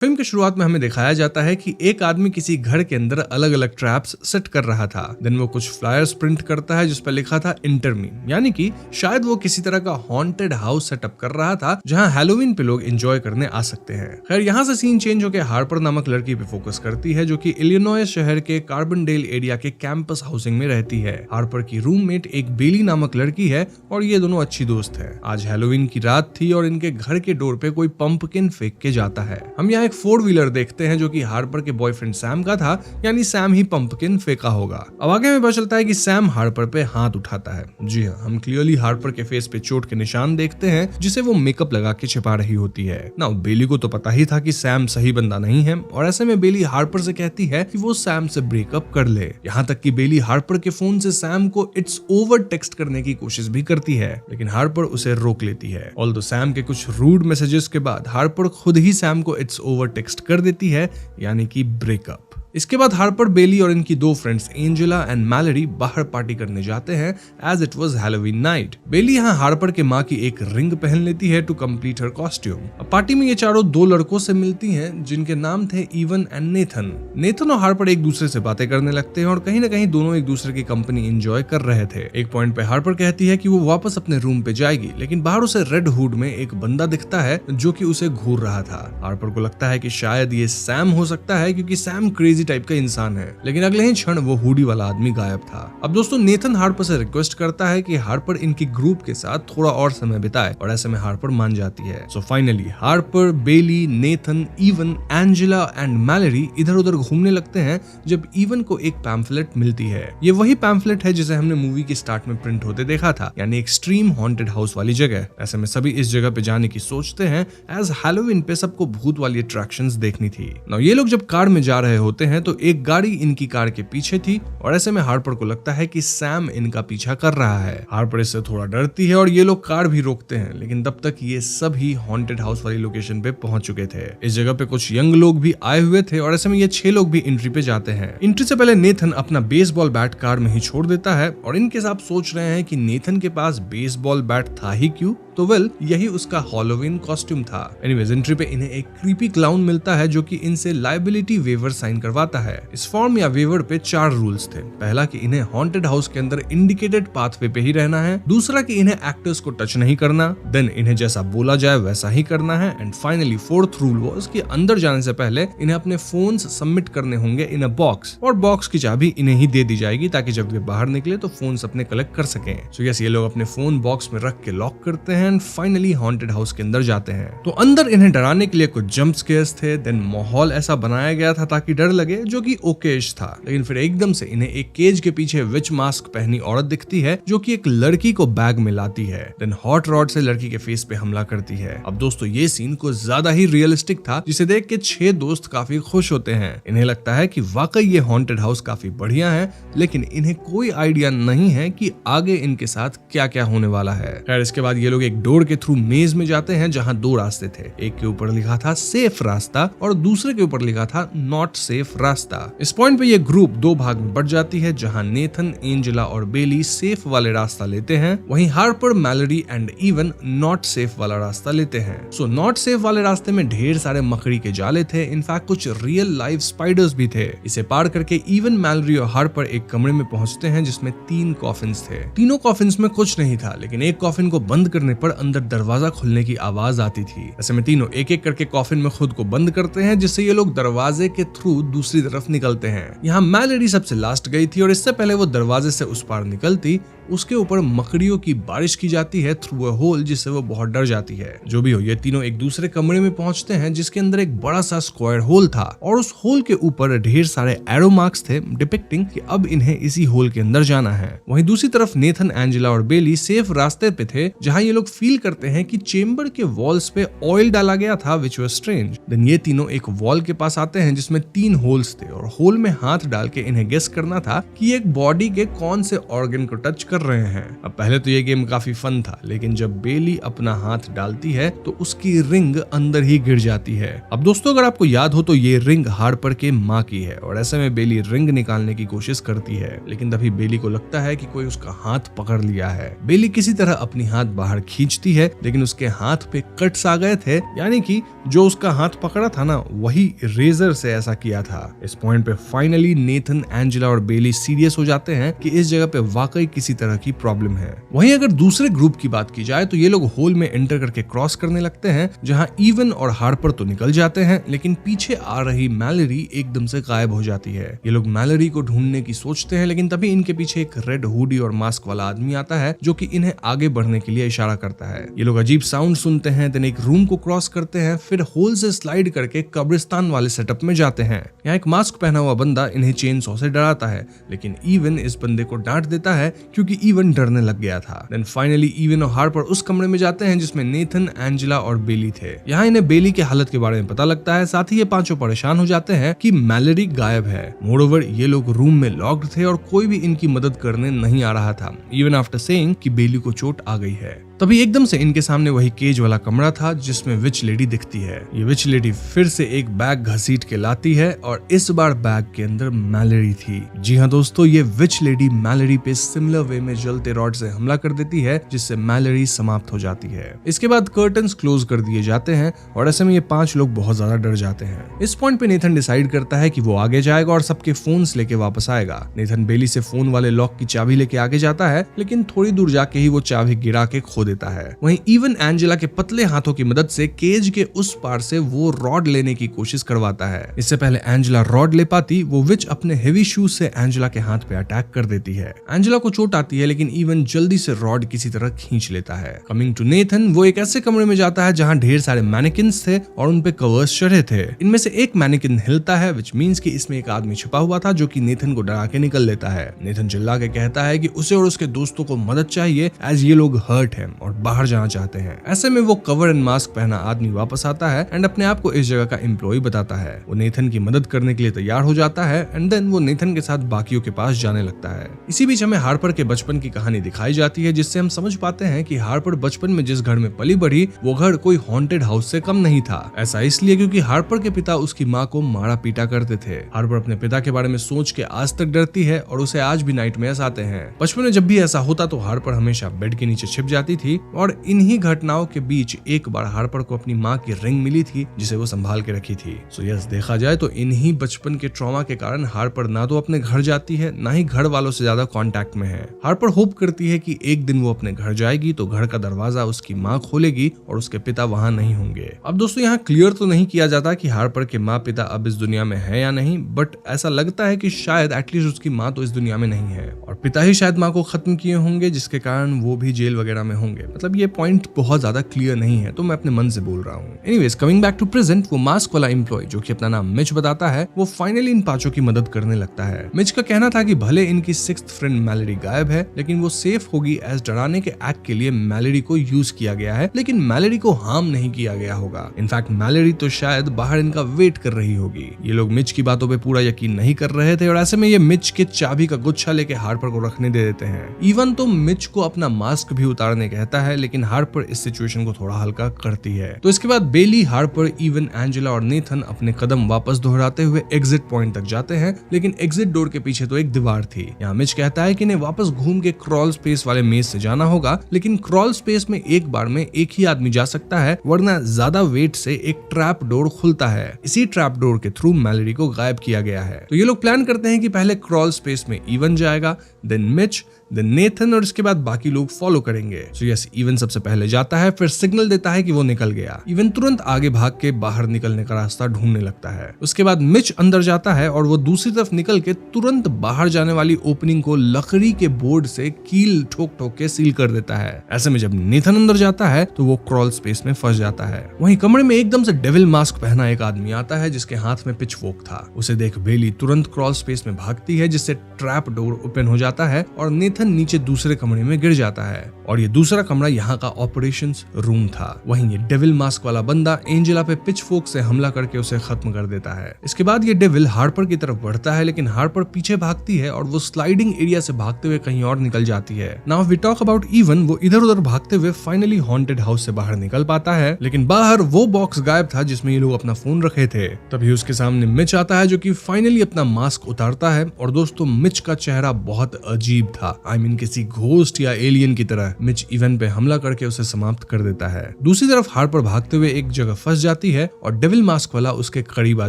Film की शुरुआत में हमें दिखाया जाता है कि एक आदमी किसी घर के अंदर अलग अलग ट्रैप्स सेट कर रहा था। देन वो कुछ फ्लायर्स प्रिंट करता है जिस पर लिखा था इंटर मी, यानी कि शायद वो किसी तरह का हॉन्टेड हाउस सेटअप कर रहा था जहां हैलोवीन पे लोग एंजॉय करने आ सकते हैं। खैर यहाँ से सीन चेंज होकर हार्पर नामक लड़की पे फोकस करती है जो कि इलिनॉय शहर के कार्बनडेल एरिया के कैंपस हाउसिंग में रहती है। हार्पर की रूममेट एक बेली नामक लड़की है और ये दोनों अच्छी दोस्त है। आज हैलोवीन की रात थी और इनके घर के डोर पे कोई पंपकिन फेंक के जाता है। हम यहाँ एक 4 व्हीलर देखते हैं जो कि हार्पर के बॉयफ्रेंड सैम का था, यानी सैम ही पंपकिन फेंका होगा। अब आगे में पता चलता है कि सैम हार्पर पे हाथ उठाता है। जी हाँ, हम क्लियरली हार्पर के फेस पे चोट के निशान देखते हैं जिसे वो मेकअप लगा के छिपा रही होती है। नाउ बेली को तो पता ही था कि सैम सही बंदा नहीं है और ऐसे में बेली हार्पर से कहती है कि वो सैम से ब्रेकअप कर ले। यहाँ तक कि बेली हार्पर के फोन से सैम को इट्स ओवर टेक्स्ट करने की कोशिश भी करती है, लेकिन हार्पर उसे रोक लेती है। ऑल्दो सैम के कुछ रूड मैसेजेस के बाद हार्पर खुद ही सैम को इट्स ओवर टेक्स्ट कर देती है, यानी कि ब्रेकअप। इसके बाद हार्पर, बेली और इनकी 2 फ्रेंड्स एंजेला एंड मैलरी बाहर पार्टी करने जाते हैं as it was Halloween night. Bailey यहाँ हार्पर के माँ की एक रिंग पहन लेती है टू कंप्लीट हर कॉस्ट्यूम। अब पार्टी में ये चारों 2 लड़कों से मिलती हैं जिनके नाम थे इवन एंड नेथन। नेथन और हार्पर एक दूसरे से बातें करने लगते हैं और कहीं ना कहीं दोनों एक दूसरे की कंपनी एंजॉय कर रहे थे। एक पॉइंट पे हार्पर कहती है कि वो वापस अपने रूम पे जाएगी, लेकिन बाहर उसे रेड हुड में एक बंदा दिखता है जो कि उसे घूर रहा था। हार्पर को लगता है कि शायद ये सैम हो सकता है क्योंकि सैम क्रेजी टाइप का इंसान है, लेकिन अगले ही क्षण वो हुडी वाला आदमी गायब था। अब दोस्तों नेथन हार्पर से रिक्वेस्ट करता है कि हार्पर इनकी ग्रुप के साथ थोड़ा और समय बिताए और ऐसे में हार्पर मान जाती है। So finally Harper, Bailey, Nathan, Evan, Angela and Mallory इधर उधर घूमने लगते हैं जब इवन को एक पैम्फलेट मिलती है। ये वही पैम्फलेट है जिसे हमने मूवी के स्टार्ट में प्रिंट होते देखा था, यानी एक्सट्रीम हॉन्टेड हाउस वाली जगह। ऐसे में सभी इस जगह पे जाने की सोचते हैं एज हैलोवीन पे सबको भूत वाली अट्रैक्शंस देखनी थी। नाउ ये लोग जब कार में जा रहे होते हैं तो एक गाड़ी इनकी कार के पीछे थी और ऐसे में हार्पर को लगता है कि सैम इनका पीछा कर रहा है। हार्पर इससे थोड़ा डरती है और ये लोग कार भी रोकते हैं, लेकिन तब तक ये सभी हॉन्टेड हाउस वाली लोकेशन पे पहुंच चुके थे। इस जगह पे कुछ यंग लोग भी आए हुए थे और ऐसे में ये 6 लोग भी एंट्री पे जाते हैं। एंट्री से पहले नेथन अपना बेसबॉल बैट कार में ही छोड़ देता है और इनके साथ सोच रहे हैं कि नेथन के पास बेसबॉल बैट था ही क्यों, तो वेल यही उसका हैलोवीन कॉस्ट्यूम था। एनीवेज एंट्री पे इन्हें एक क्रीपी क्लाउन मिलता है जो कि इनसे लायबिलिटी वेवर साइन करवाता है। इस फॉर्म या वेवर पे 4 रूल्स थे। पहला कि इन्हें हॉन्टेड हाउस के अंदर इंडिकेटेड पाथवे पे ही रहना है। दूसरा कि इन्हें एक्टर्स को टच नहीं करना। देन इन्हें जैसा बोला जाए वैसा ही करना है। And finally 4th rule was कि अंदर जाने से पहले इन्हें अपने फोन्स सबमिट करने होंगे इन अ बॉक्स, और बॉक्स की चाबी इन्हें ही दे दी जाएगी ताकि जब वे बाहर निकले तो फोन्स अपने कलेक्ट कर सकें। सो यस, ये लोग अपने फोन बॉक्स में रख के लॉक करते हैं एंड फाइनली हॉन्टेड हाउस के अंदर जाते हैं। तो अंदर इन्हें डराने के लिए कुछ जंप स्केयर्स थे। देन माहौल ऐसा बनाया गया था ताकि डर लगे, जो कि ओकेश था। लेकिन फिर एकदम से इन्हें एक केज के पीछे विच मास्क पहनी औरत दिखती है जो कि एक लड़की को बैग में लाती है। देन हॉट रॉड से लड़की के फेस पे हमला करती है। अब दोस्तों ये सीन कुछ ज्यादा ही रियलिस्टिक था, जिसे देख के 6 दोस्त काफी खुश होते हैं। इन्हें लगता है कि वाकई ये हॉन्टेड हाउस काफी बढ़िया है, लेकिन इन्हें कोई आइडिया नहीं है कि आगे इनके साथ क्या क्या होने वाला है। खैर इसके बाद ये लोग एक डोर के थ्रू मेज में जाते हैं जहां 2 रास्ते थे। एक के ऊपर लिखा था सेफ रास्ता और दूसरे के ऊपर लिखा था नॉट सेफ रास्ता। इस पॉइंट पे ये ग्रुप 2 भाग में बढ़ जाती है, जहां नेथन, एंजेला और बेली सेफ वाले रास्ता लेते हैं, वहीं Harper, Malory and even not safe वाला रास्ता लेते हैं। सो नॉट सेफ वाले रास्ते में ढेर सारे मकड़ी के जाले थे। इनफैक्ट कुछ रियल लाइफ स्पाइडर्स भी थे। इसे पार करके इवन, मैलरी और हार्पर एक कमरे में पहुंचते हैं जिसमें 3 कॉफिन्स थे। तीनों कॉफिन्स में कुछ नहीं था, लेकिन एक कॉफिन को बंद करने पर अंदर दरवाजा खुलने की आवाज आती थी। ऐसे में तीनों एक एक करके कॉफिन में खुद को बंद करते हैं, जिससे ये लोग दरवाजे के थ्रू दूसरी तरफ निकलते हैं। यहाँ मैलरी सबसे लास्ट गई थी और इससे पहले वो दरवाजे से उस पार निकलती, उसके ऊपर मकड़ियों की बारिश की जाती है थ्रू अ होल, जिससे वो बहुत डर जाती है। जो भी हो, ये तीनों एक दूसरे कमरे में पहुंचते हैं जिसके अंदर एक बड़ा सा स्क्वायर होल था और उस होल के ऊपर ढेर सारे एरो मार्क्स थे डिपिक्टिंग कि अब इन्हें इसी होल के अंदर जाना है। वहीं दूसरी तरफ नेथन, एंजेला और बेली सेफ रास्ते पे थे, जहां ये लोग फील करते हैं कि चेम्बर के वॉल्स पे ऑयल डाला गया था, विच वाज स्ट्रेंज। देन ये तीनों एक वॉल के पास आते हैं जिसमें 3 होल्स थे और होल में हाथ डाल के इन्हें गेस करना था कि एक बॉडी के कौन से ऑर्गन को टच कर कर रहे हैं। अब पहले तो ये गेम काफी फन था, लेकिन जब बेली अपना हाथ डालती है तो उसकी रिंग अंदर ही गिर जाती है। अब दोस्तों अगर आपको याद हो तो ये रिंग हार्पर के माँ की है और ऐसे में बेली रिंग निकालने की कोशिश करती है, लेकिन तभी बेली को लगता है कि कोई उसका हाथ पकड़ लिया है। बेली किसी तरह अपनी हाथ बाहर खींचती है, लेकिन उसके हाथ पे कट्स आ गए थे, यानी कि जो उसका हाथ पकड़ा था ना वही रेजर से ऐसा किया था। इस पॉइंट पे फाइनली नेथन, एंजेला और बेली सीरियस हो जाते हैं कि इस जगह पे वाकई किसी तरह की प्रॉब्लम है। वहीं अगर दूसरे ग्रुप की बात की जाए तो ये लोग होल में एंटर करके क्रॉस करने लगते हैं, जहां इवन और हार्पर तो निकल जाते हैं, लेकिन पीछे आ रही मैलरी एकदम से गायब हो जाती है। ये लोग मैलरी को ढूंढने की सोचते हैं, लेकिन तभी इनके पीछे एक रेड हुडी और मास्क वाला आदमी आता है जो कि इन्हें आगे बढ़ने के लिए इशारा करता है। ये लोग अजीब साउंड सुनते हैं, देन एक रूम को क्रॉस करते हैं, फिर होल से स्लाइड करके कब्रिस्तान वाले सेटअप में जाते हैं। यहाँ एक मास्क पहना हुआ बंदा इन्हें चेन सॉ से डराता है, लेकिन इवन इस बंदे को डांट देता है क्योंकि इवन डरने लग गया था। देन फाइनली इवन और हार्पर उस कमरे में जाते हैं जिसमें नेथन, एंजेला और बेली थे। यहाँ इन्हें बेली के हालत के बारे में पता लगता है, साथ ही ये पांचों परेशान हो जाते हैं कि मैलरी गायब है। मोरओवर ये लोग रूम में लॉक्ड थे और कोई भी इनकी मदद करने नहीं आ रहा था, इवन आफ्टर सेइंग कि बेली को चोट आ गई है। तभी एकदम से इनके सामने वही केज वाला कमरा था जिसमें विच लेडी दिखती है। ये विच लेडी फिर से एक बैग घसीट के लाती है और इस बार बैग के अंदर मैलरी थी। जी हाँ दोस्तों, ये विच लेडी मैलरी पे सिमिलर वे में जलते रॉड से हमला कर देती है, जिससे मैलरी समाप्त हो जाती है। इसके बाद कर्टन्स क्लोज कर दिए जाते हैं और ऐसे में ये पांच लोग बहुत ज्यादा डर जाते हैं। इस पॉइंट पे नेथन डिसाइड करता है कि वो आगे जाएगा और सबके फोन्स लेके वापस आएगा। नेथन बेली से फोन वाले लॉक की चाबी लेके आगे जाता है, लेकिन थोड़ी दूर जाके ही वो चाबी गिरा के खो देता है। वहीं इवन एंजेला के पतले हाथों की मदद से केज के उस पार से वो रॉड लेने की कोशिश करवाता है। इससे पहले एंजेला रॉड ले पाती, वो विच अपने हेवी शूज से एंजेला के हाथ पे अटैक कर देती है। एंजेला को चोट आती है, लेकिन इवन जल्दी से रॉड किसी तरह खींच लेता है। कमिंग टू नेथन, वो एक ऐसे कमरे में जाता है जहां ढेर सारे मैनिकिन्स थे और उन पे कवर्स चढ़े थे। इनमें से एक मैनिकिन हिलता है, विच मींस कि इसमें एक आदमी छिपा हुआ था जो कि नेथन को डरा के निकल लेता है। नेथन चिल्ला के कहता है कि उसे और उसके दोस्तों को मदद चाहिए एज ये लोग हर्ट हैं और बाहर जाना चाहते हैं। ऐसे में वो कवर एंड मास्क पहना आदमी वापस आता है एंड अपने आप को इस जगह का एम्प्लॉय बताता है। वो नेथन की मदद करने के लिए तैयार हो जाता है एंड देन वो नेथन के साथ बाकियों के पास जाने लगता है। इसी बीच हमें हार्पर के बचपन की कहानी दिखाई जाती है, जिससे हम समझ पाते हैं कि हार्पर बचपन में जिस घर में पली बढ़ी वो घर कोई हॉन्टेड हाउस से कम नहीं था। ऐसा इसलिए क्योंकि हार्पर के पिता उसकी माँ को मारा पीटा करते थे। हार्पर अपने पिता के बारे में सोच के आज तक डरती है और उसे आज भी नाइटमेयर्स आते हैं। बचपन में जब भी ऐसा होता तो हार्पर हमेशा बेड के नीचे छिप जाती थी और इन्हीं घटनाओं के बीच एक बार हार्पर को अपनी माँ की रिंग मिली थी जिसे वो संभाल के रखी थी। सो यस, देखा जाए तो इन्हीं बचपन के ट्रॉमा के कारण हार्पर ना तो अपने घर जाती है, ना ही घर वालों से ज्यादा कांटेक्ट में है। हार्पर होप करती है कि एक दिन वो अपने घर जाएगी तो घर का दरवाजा उसकी माँ खोलेगी और उसके पिता वहां नहीं होंगे। अब दोस्तों यहाँ क्लियर तो नहीं किया जाता कि हार्पर के माँ पिता अब इस दुनिया में है या नहीं, बट ऐसा लगता है कि शायद एटलीस्ट उसकी माँ तो इस दुनिया में नहीं है और पिता ही शायद माँ को खत्म किए होंगे, जिसके कारण वो भी जेल वगैरह में होंगे। मतलब ये पॉइंट बहुत ज्यादा क्लियर नहीं है, तो मैं अपने मन से बोल रहा हूँ। Anyways, coming back to present, वो मास्क वाला एम्प्लॉय जो कि अपना नाम मिच बताता है, वो फाइनली इन पांचों की मदद करने लगता है। मिच का कहना था कि भले इनकी सिक्स्थ फ्रेंड मैलरी गायब है, लेकिन वो सेफ होगी एज डराने के एक्ट के लिए मैलरी को यूज किया गया है, लेकिन मैलरी को हार्म नहीं किया गया होगा। इनफैक्ट मैलरी तो शायद बाहर इनका वेट कर रही होगी। ये लोग मिच की बातों पे पूरा यकीन नहीं कर रहे थे और ऐसे में ये मिच के चाबी का गुच्छा लेके हार्पर को रखने दे देते हैं। इवन तो मिच को अपना मास्क भी उतारने कहता है, लेकिन हार्पर इस सिचुएशन को थोड़ा हल्का करती है। तो इसके बाद बेली, हार्पर, इवन, एंजेला और नेथन अपने कदम वापस दोहराते हुए एग्जिट पॉइंट तक जाते हैं, लेकिन एग्जिट डोर के पीछे तो एक दीवार थी। यहाँ मिच कहता है कि इन्हें वापस घूम के क्रॉल स्पेस वाले मेज से जाना होगा, लेकिन क्रॉल स्पेस में एक बार में एक ही आदमी जा सकता है, वरना ज्यादा वेट से एक ट्रैप डोर खुलता है। इसी ट्रैप डोर के थ्रू मैलरी को गायब किया गया है। तो ये लोग प्लान करते हैं कि पहले क्रॉल स्पेस में इवन जाएगा, देन मिच, देन नेथन और इसके बाद बाकी लोग फॉलो करेंगे। सो यस, इवन सबसे पहले जाता है, फिर सिग्नल देता है कि वो निकल गया। इवन तुरंत आगे भाग के बाहर निकलने का रास्ता ढूंढने लगता है। उसके बाद मिच अंदर जाता है और वो दूसरी तरफ निकल के तुरंत बाहर जाने वाली ओपनिंग को लकड़ी के बोर्ड से कील ठोक ठोक के सील कर देता है। ऐसे में जब नेथन अंदर जाता है तो वो क्रॉल स्पेस में फंस जाता है। वहीं कमरे में एकदम से डेविल मास्क पहना एक आदमी आता है जिसके हाथ में पिचफोर्क था। उसे देख बेली तुरंत क्रॉल स्पेस में भागती है, जिससे ट्रैप डोर ओपन हो जाता है और नेथन नीचे दूसरे कमरे में गिर जाता है और ये दूसरा कमरा यहाँ का ऑपरेशंस रूम था। वहीं ये डेविल मास्क वाला बंदा एंजेला पे पिच फोक से हमला करके उसे खत्म कर देता है। इसके बाद ये डेविल हार्पर की तरफ बढ़ता है, लेकिन हार्पर पीछे भागती है और वो स्लाइडिंग एरिया से भागते हुए कहीं और निकल जाती है। Now we talk about Evan, वो इधर उधर भागते हुए फाइनली हॉन्टेड हाउस से बाहर निकल पाता है, लेकिन बाहर वो बॉक्स गायब था जिसमें ये लोग अपना फोन रखे थे। तभी उसके सामने मिच आता है जो कि फाइनली अपना मास्क उतारता है और दोस्तों मिच का चेहरा बहुत अजीब था। आई मीन किसी घोस्ट या एलियन की तरह। मिच इवन पे हमला करके उसे समाप्त कर देता है। दूसरी तरफ हार्पर भागते हुए एक जगह फंस जाती है और डेविल मास्क वाला उसके करीब आ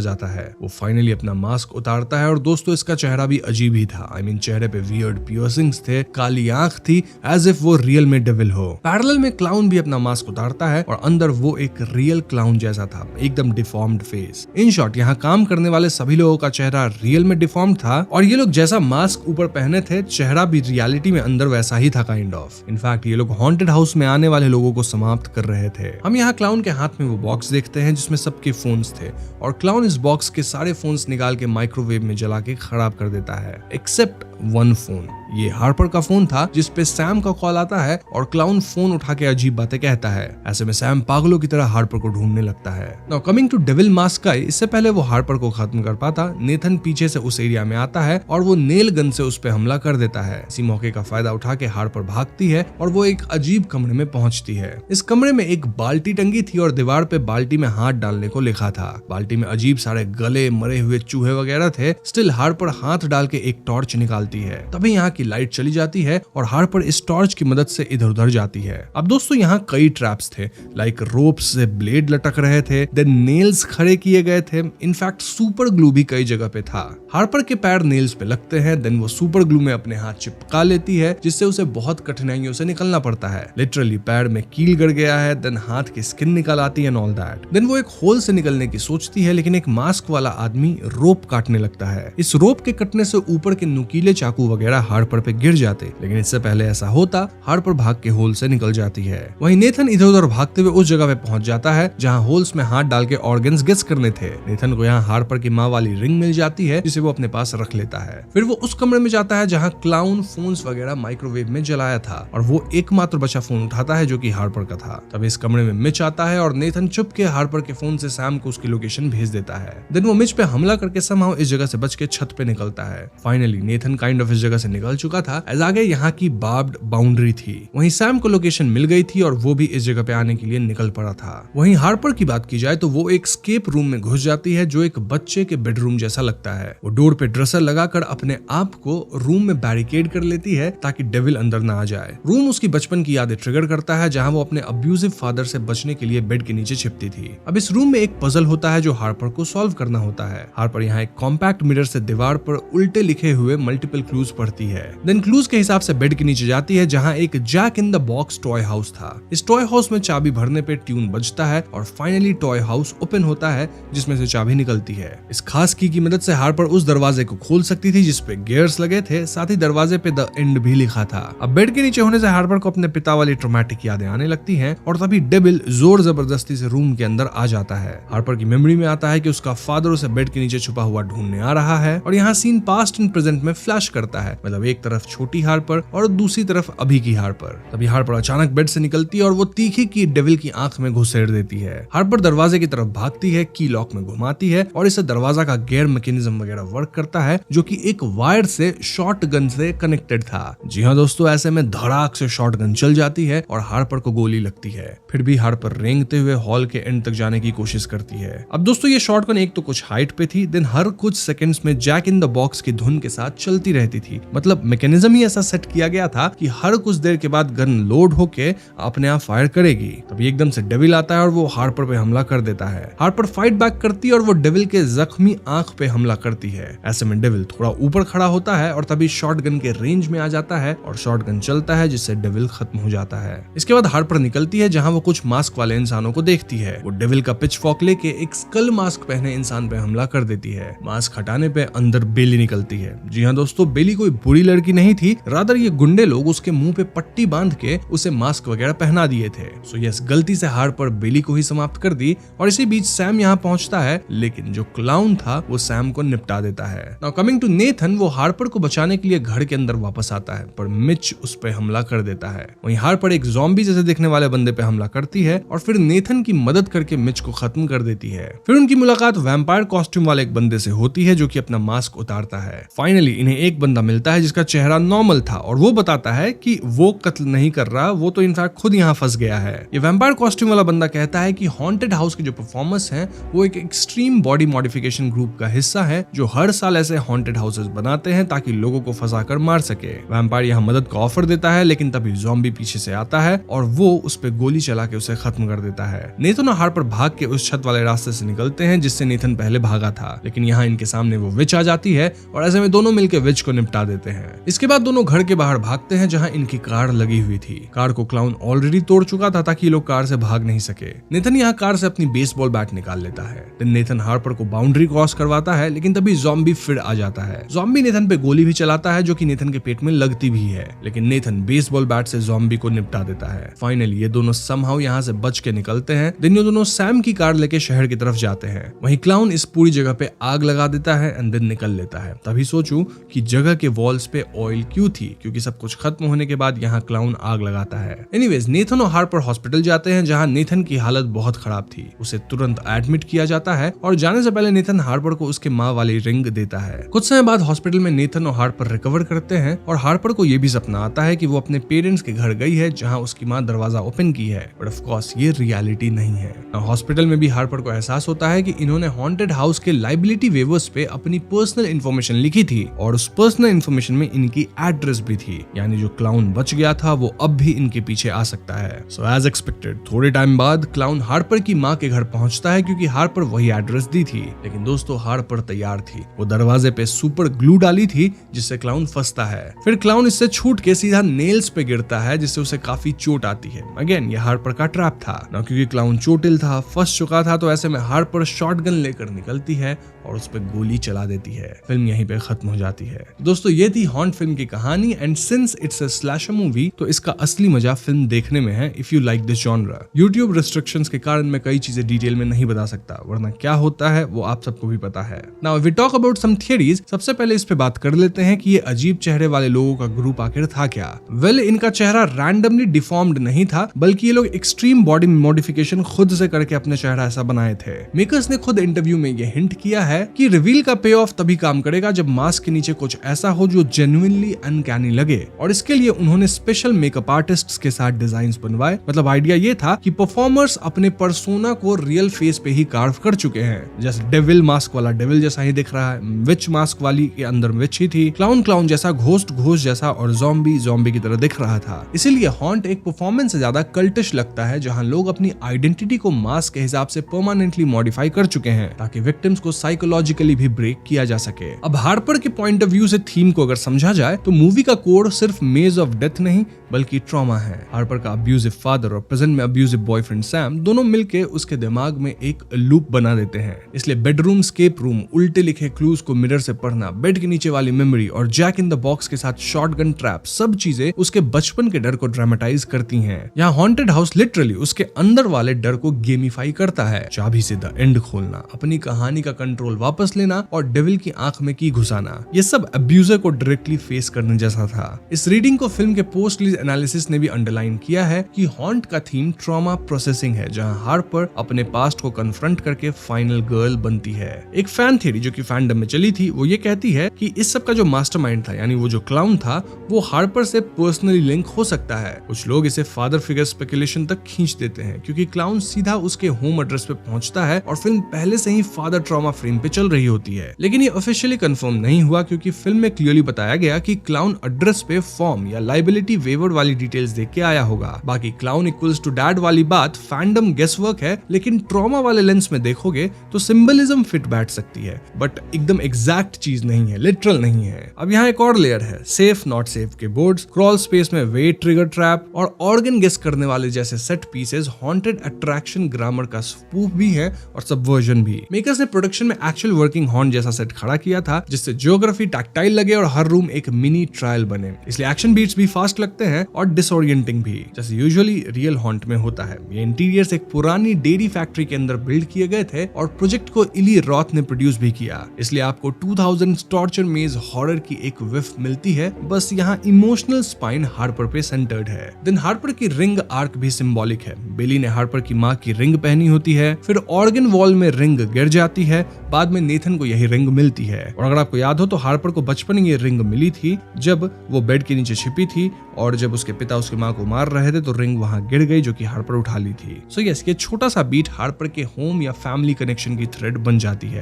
जाता है। वो फाइनली अपना मास्क उतारता है और दोस्तों इसका चेहरा भी अजीब ही था। आई मीन चेहरे पे वियर्ड पियर्सिंग्स थे, काली आंख थी, एज इफ वो रियल में डेविल हो। पैरेलल में क्लाउन भी अपना मास्क उतारता है और अंदर वो एक रियल क्लाउन जैसा था, एकदम डिफॉर्म्ड फेस। इन शॉर्ट यहाँ काम करने वाले सभी लोगों का चेहरा रियल में डिफॉर्म्ड था और ये लोग जैसा मास्क ऊपर पहने थे चेहरा भी रियलिटी में अंदर वैसा ही था काइंड ऑफ। इनफैक्ट ये लोग हॉन्टेड हाउस में आने वाले लोगों को समाप्त कर रहे थे। हम यहाँ क्लाउन के हाथ में वो बॉक्स देखते हैं जिसमें सबके फोन्स थे और क्लाउन इस बॉक्स के सारे फोन्स निकाल के माइक्रोवेव में जला के खराब कर देता है, एक्सेप्ट वन फोन। ये हार्पर का फोन था जिसपे सैम का कॉल आता है और क्लाउन फोन उठा के अजीब बातें कहता है। ऐसे में सैम पागलों की तरह हार्पर को ढूंढने लगता है। Now coming to devil mask guy, इससे पहले वो हार्पर को खत्म कर पाता, नेथन पीछे से उस एरिया में आता है और वो नेल गन से उस पे हमला कर देता है। इसी मौके का फायदा उठा के हार्पर भागती है और वो एक अजीब कमरे में पहुंचती है। इस कमरे में एक बाल्टी टंगी थी और दीवार पे बाल्टी में हाथ डालने को लिखा था। बाल्टी में अजीब सारे गले मरे हुए चूहे वगैरह थे। स्टिल हार्पर हाथ डाल के एक टॉर्च निकालती है। तभी यहाँ की लाइट चली जाती है और हार्पर इस टॉर्च की मदद से इधर उधर जाती है। अब दोस्तों यहाँ कई ट्रैप्स थे, लाइक रोप्स से ब्लेड लटक रहे थे, देन नेल्स खड़े किए गए थे। इनफैक्ट सुपर ग्लू भी कई जगह पे था। हार्पर के पैर नेल्स पे लगते हैं, देन वो सुपर ग्लू में अपने हाथ चिपका लेती है जिससे उसे बहुत कठिनाइयों से निकलना पड़ता है। लिटरली पैर में कील गड़ गया है, देन हाथ की स्किन निकल आती है एंड ऑल दैट। देन वो एक होल से निकलने की सोचती है, लेकिन एक मास्क वाला आदमी रोप काटने लगता है। इस रोप के कटने से ऊपर के नुकीले चाकू वगैरह हार्पर पे गिर जाते, लेकिन इससे पहले ऐसा होता हार्पर भाग के होल से निकल जाती है। वहीं नेथन इधर उधर भागते हुए उस जगह पे पहुंच जाता है जहां होल्स में हाथ डाल के ऑर्गन्स गेस करने थे। नेथन को यहाँ हार्पर की माँ वाली रिंग मिल जाती है जिसे वो अपने पास रख लेता है। फिर वो उस कमरे में जाता है जहाँ क्लाउन फोन्स वगैरह माइक्रोवेव में जलाया था और वो एकमात्र बचा फोन उठाता है जो कि हार्पर का था। तब इस कमरे में मिच आता है और नेथन चुप के हार्पर के फोन से सैम को उसकी लोकेशन भेज देता है। देन वो मिच पे हमला करके समहाउ इस जगह से बच के छत पे निकलता है। फाइनली नेथन काइंड ऑफ इस जगह से निकल चुका था, एज आगे यहाँ की बार्ब्ड बाउंड्री थी। वहीं सैम को लोकेशन मिल गई थी और वो भी इस जगह पे आने के लिए निकल पड़ा था। वहीं हार्पर की बात की जाए तो वो एक स्केप रूम में घुस जाती है जो एक बच्चे के बेडरूम जैसा लगता है। वो डोर पे ड्रेसर लगाकर अपने आप को रूम में बैरिकेड कर लेती है ताकि डेविल अंदर ना आ जाए। रूम उसकी बचपन की यादें ट्रिगर करता है जहां वो अपने अब्यूजिव फादर से बचने के लिए बेड के नीचे छिपती थी। अब इस रूम में एक पजल होता है जो हार्पर को सॉल्व करना होता है। हार्पर यहाँ एक कॉम्पैक्ट मिरर से दीवार पर उल्टे लिखे हुए मल्टीपल क्लूज पढ़ती है। देन क्लूज के हिसाब से बेड के नीचे जाती है जहां एक jack in the box toy house था। इस टॉय हाउस में चाबी भरने पे ट्यून बजता है और फाइनली टॉय हाउस ओपन होता है जिसमें से चाबी निकलती है। इस खास की मदद से हार्पर उस दरवाजे को खोल सकती थी जिसपे गियर्स लगे थे, साथ ही दरवाजे पे द एंड भी लिखा था। अब बेड के नीचे होने से हार्पर को अपने पिता वाली ट्रॉमेटिक यादें आने लगती हैं और तभी डेविल जोर जबरदस्ती से रूम के अंदर आ जाता है। हार्पर की मेमोरी में आता है कि उसका फादर उसे बेड के नीचे छुपा हुआ ढूंढने आ रहा है और यहाँ सीन पास्ट एंड प्रेजेंट में फ्लैश करता है, मतलब एक तरफ छोटी हार्पर और दूसरी तरफ अभी की हार्पर। तभी हार्पर अचानक बेड से निकलती है और वो तीखी की डेविल की आंख में घुसेड़ देती है। हार्पर दरवाजे की तरफ भागती है, की लॉक में घुमाती है और इससे दरवाजा का गियर मैकेनिज्म वगैरह वर्क करता है जो कि एक वायर से शॉर्ट गन से कनेक्टेड था। जी हाँ दोस्तों, ऐसे में धड़ाक से शॉर्ट गन चल जाती है और हार्पर को गोली लगती है। फिर भी हार्पर रेंगते हुए हॉल के एंड तक जाने की कोशिश करती है। अब दोस्तों ये शॉर्ट गन एक तो कुछ हाइट पे थी, देन हर कुछ सेकंड्स में जैक इन द बॉक्स की धुन के साथ चलती रहती थी। मतलब मैकेनिज्म ही ऐसा सेट किया गया था कि हर कुछ देर के बाद गन लोड होके अपने आप फायर करेगी। तभी एकदम से डेविल आता है और वो हार्पर पे हमला कर देता है। हार्पर फाइट बैक करती है और वो डेविल के जख्मी आंख पे हमला करती है। ऐसे में डेविल थोड़ा ऊपर खड़ा होता है और तभी शॉटगन के रेंज में आ जाता है और शॉटगन चलता है जिससे डेविल खत्म हो जाता है। इसके बाद हार्पर निकलती है जहां वो कुछ मास्क वाले इंसानों को देखती है। वो डेविल का पिच फॉक लेके एक स्कल मास्क पहने इंसान पे हमला कर देती है। मास्क हटाने पे अंदर बेली निकलती है। जी हाँ दोस्तों, दोस्तों बेली कोई बुरी लड़की नहीं थी, रादर ये गुंडे लोग उसके मुंह पे पट्टी बांध के उसे मास्क वगैरह पहना दिए थे। सो यस, गलती से हार्पर बेली को ही समाप्त कर दी और इसी बीच सैम यहाँ पहुंचता है, लेकिन जो क्लाउन था वो सैम को निपटा देता है। नाउ कमिंग टू नेथन, वो हार्पर को बचाने के लिए घर के अंदर वापस आता है, पर मिच उस पर हमला कर देता है। वहीं हार्पर एक ज़ॉम्बी जैसे दिखने वाले बंदे पे हमला करती है और फिर नेथन की मदद करके मिच को खत्म कर देती है। फिर उनकी मुलाकात वैम्पायर कॉस्ट्यूम वाले एक बंदे से होती है जो कि अपना मास्क उतारता है। फाइनली इन्हें एक बंदा मिलता है जिसका चेहरा नॉर्मल था और वो बताता है कि वो कत्ल नहीं कर रहा, वो तो इनफैक्ट खुद यहाँ फंस गया है। ये वैम्पायर कॉस्ट्यूम वाला बंदा कहता है कि हॉन्टेड हाउस के जो परफॉर्मर्स हैं वो एक एक्सट्रीम बॉडी मॉडिफिकेशन ग्रुप का हिस्सा है जो हर साल ऐसे हॉन्टेड हाउसेस बनाते हैं ताकि लोगों को फंसाकर मार सके। वैम्पायर यहाँ मदद का ऑफर देता है, लेकिन तभी ज़ॉम्बी पीछे से आता है और वो उस पे गोली चला के उसे खत्म कर देता है। नेथन और हार्पर भाग के उस छत वाले रास्ते से निकलते हैं जिससे नेथन पहले भागा था, लेकिन यहाँ इनके सामने वो विच आ जाती है और ऐसे में दोनों मिलकर विच को निपटा देते हैं। इसके बाद दोनों घर के बाहर भागते हैं जहाँ इनकी कार लगी हुई थी। कार को क्लाउन ऑलरेडी तोड़ चुका था ताकि लोग कार से भाग नहीं सके। नेथन यहाँ कार से अपनी बेसबॉल बैट निकाल लेता है। देन नेथन हार्पर को बाउंड्री क्रॉस करवाता है, लेकिन तभी ज़ॉम्बी फिर आ जाता है। ज़ॉम्बी नेथन पे गोली भी चलाता है जो कि नेथन के पेट में लगती भी है, लेकिन नेथन बेसबॉल बैट से ज़ॉम्बी को निपटा देता है। फाइनली ये दोनों समहाउ यहाँ से बच के निकलते हैं। देन ये दोनों सैम की कार लेके शहर की तरफ जाते हैं। वहीं क्लाउन इस पूरी जगह पे आग लगा देता है एंड देन निकल लेता है। तभी सोचूं कि जगह के वॉल्स पे ऑयल क्यों थी, क्योंकि सब कुछ खत्म होने के बाद यहाँ क्लाउन आग लगाता है। एनीवेज नेथन और हार्पर हॉस्पिटल जाते हैं जहाँ नेथन की हालत बहुत खराब थी। उसे तुरंत एडमिट किया जाता है और जाने से पहले नेथन हार्पर को उसके माँ वाली रिंग देता है। कुछ समय बाद हॉस्पिटल में नेथन और हार्पर रिकवर करते हैं और हार्पर को ये भी सपना आता है कि वो अपने पेरेंट्स के घर गई है जहाँ उसकी माँ दरवाजा ओपन की है, बट ऑफ कोर्स ये रियलिटी नहीं है। हॉस्पिटल में भी हार्पर को एहसास होता है कि इन्होंने हॉन्टेड हाउस के लाइबिलिटी वेवर्स पे अपनी पर्सनल इन्फॉर्मेशन लिखी थी और उस पर्सनल इन्फॉर्मेशन में इनकी एड्रेस भी थी, यानी जो क्लाउन बच गया था वो अब भी इनके पीछे आ सकता है। सो एज एक्सपेक्टेड थोड़े टाइम बाद क्लाउन हार्पर की माँ के घर पहुंचता है क्योंकि हार्पर वही एड्रेस दी थी, लेकिन दोस्तों हार्पर तैयार थी। वो दरवाजे पे सुपर ग्लू डाली थी जिससे क्लाउन फंसता है। फिर क्लाउन इससे छूट के सीधा नेल्स पे गिरता है जिससे उसे काफी चोट आती है। अगेन ये हार्पर का ट्रैप था ना, क्योंकि क्लाउन चोटिल था, फंस चुका था, तो ऐसे में हार्पर शॉटगन लेकर निकलती है और उस पर गोली चला देती है। फिल्म यहीं पे खत्म हो जाती है। दोस्तों ये थी हॉन्ट फिल्म की कहानी and since it's a slasher movie तो इसका असली मजा फिल्म देखने में है if you like this genre. YouTube restrictions के कारण मैं कई चीजें डिटेल में नहीं बता सकता, वरना क्या होता है वो आप सबको भी पता है। Now we talk about some theories. सबसे पहले इस पे बात कर लेते हैं कि ये अजीब चेहरे वाले लोगों का ग्रुप आखिर था क्या। वेल इनका चेहरा रैंडमली डिफॉर्म्ड नहीं था, बल्कि ये लोग एक्सट्रीम बॉडी मॉडिफिकेशन खुद से करके अपने चेहरा ऐसा बनाए थे। मेकर्स ने खुद इंटरव्यू में ये हिंट किया है कि रिवील का पे ऑफ तभी काम करेगा जब मास्क के नीचे कुछ ऐसा हो जो जेन्युइनली अनकैनी लगे, और इसके लिए उन्होंने स्पेशल मेकअप आर्टिस्ट्स के साथ डिजाइन्स बनवाए। मतलब आइडिया ये था कि परफॉर्मर्स अपने पर्सोना को रियल फेस पे ही कार्व कर चुके हैं। जैसे डेविल मास्क वाला डेविल जैसा ही दिख रहा है, विच मास्क वाली के अंदर विच ही थी, क्लाउन जैसा, घोस्ट जैसा, और ज़ॉम्बी की तरह दिख रहा था। इसीलिए हॉन्ट एक परफॉर्मेंस से ज्यादा कल्टिश लगता है, जहां लोग अपनी आइडेंटिटी को मास्क के हिसाब से परमानेंटली मॉडिफाई कर चुके हैं ताकि विक्टिम्स को साइकोलॉजिकली भी ब्रेक किया जा सके। अब हार्पर के पॉइंट ऑफ व्यू से थीम को अगर समझा जाए तो मूवी का कोड सिर्फ मेज ऑफ डेथ नहीं बल्कि ट्रॉमा है। हार्पर का अब्यूजिव फादर और प्रेजेंट में अब्यूजिव बॉयफ्रेंड सैम दोनों मिलकर उसके दिमाग में एक लूप बना देते हैं। इसलिए बेडरूम, स्केप रूम, उल्टे लिखे क्लूज को मिरर से पढ़ना, बेड के नीचे वाली मेमोरी और जैक इन द बॉक्स के साथ शॉटगन ट्रैप, सब चीजें उसके बचपन के डर को ड्रामेटाइज करती हैं। यहाँ हॉन्टेड हाउस लिटरली उसके अंदर वाले डर को गेमिफाई करता है। चाबी से द एंड खोलना, अपनी कहानी का कंट्रोल वापस लेना और डेविल की आंख में की घुसाना, ये सब अब्यूजर को डायरेक्टली फेस करने जैसा था। इस रीडिंग को फिल्म के पोस्ट रिलीज एनालिसिस ने भी अंडरलाइन किया है कि हॉन्ट का थीम ट्रॉमा प्रोसेसिंग है, जहां हार्पर अपने पास्ट को कन्फ्रंट करके फाइनल गर्ल बनती है। एक फैन थ्योरी जो कि फैंडम में चली थी वो ये कहती है कि इस सब का जो मास्टरमाइंड था, यानी वो जो क्लाउन था, वो हार्पर से पर्सनली लिंक हो सकता है। कुछ लोग इसे फादर फिगर स्पेकुलेशन तक खींच देते हैं क्योंकि क्लाउन सीधा उसके होम एड्रेस पे पहुंचता है और फिल्म पहले से ही फादर ट्रॉमा फ्रेम पे चल रही होती है। लेकिन ये ऑफिशियली कंफर्म नहीं हुआ क्योंकि फिल्म में क्लियरली बताया गया कि क्लाउन एड्रेस पे फॉर्म या लाइबिलिटी वेवर वाली डिटेल्स देख के आया होगा। बाकी क्लाउन इक्वल्स टू डैड वाली बात फैंडम गेस वर्क है, लेकिन ट्रॉमा वाले लेंस में देखोगे तो सिंबलिज्म फिट बैठ सकती है, बट एकदम एग्जैक्ट चीज नहीं है, लिटरल नहीं है। अब यहाँ एक और लेयर है, सेफ नॉट सेफ के बोर्ड्स, क्रॉल स्पेस में वेट ट्रिगर ट्रैप और ऑर्गन गेस करने वाले जैसे set pieces haunted attraction grammar का स्पूफ भी है और सबवर्जन भी। मेकर्स ने प्रोडक्शन में एक्चुअल वर्किंग हॉर्न जैसा सेट खड़ा किया था जिससे ज्योग्राफी, टाइल लगे और हर रूम एक मिनी ट्रायल बने। इसलिए एक्शन बीट्स भी फास्ट लगते हैं और डिसओरिएंटिंग भी, जैसे यूजुअली रियल हॉन्ट में होता है। ये इंटीरियर्स एक पुरानी डेयरी फैक्ट्री के अंदर बिल्ड किए गए थे और प्रोजेक्ट को इली रॉथ ने प्रोड्यूस भी किया, इसलिए आपको 2000 टॉर्चर मेज हॉरर की एक विफ मिलती है। बस यहाँ इमोशनल स्पाइन हार्पर पे सेंटर्ड है। देन हार्पर की रिंग आर्क भी सिंबॉलिक है। बिली ने हार्पर की माँ की रिंग पहनी होती है, फिर ऑर्गन वॉल में रिंग गिर जाती है, बाद में नेथन को यही रिंग मिलती है। और अगर आपको याद हो तो हार्पर को बचपन में ये रिंग मिली थी जब वो बेड के नीचे छिपी थी और जब उसके पिता उसकी माँ को मार रहे थे तो रिंग वहां गिर गई जो कि हार्पर उठा ली थी। सो यस, ये छोटा सा बीट हार्पर के होम या फैमिली कनेक्शन की थ्रेड बन जाती है।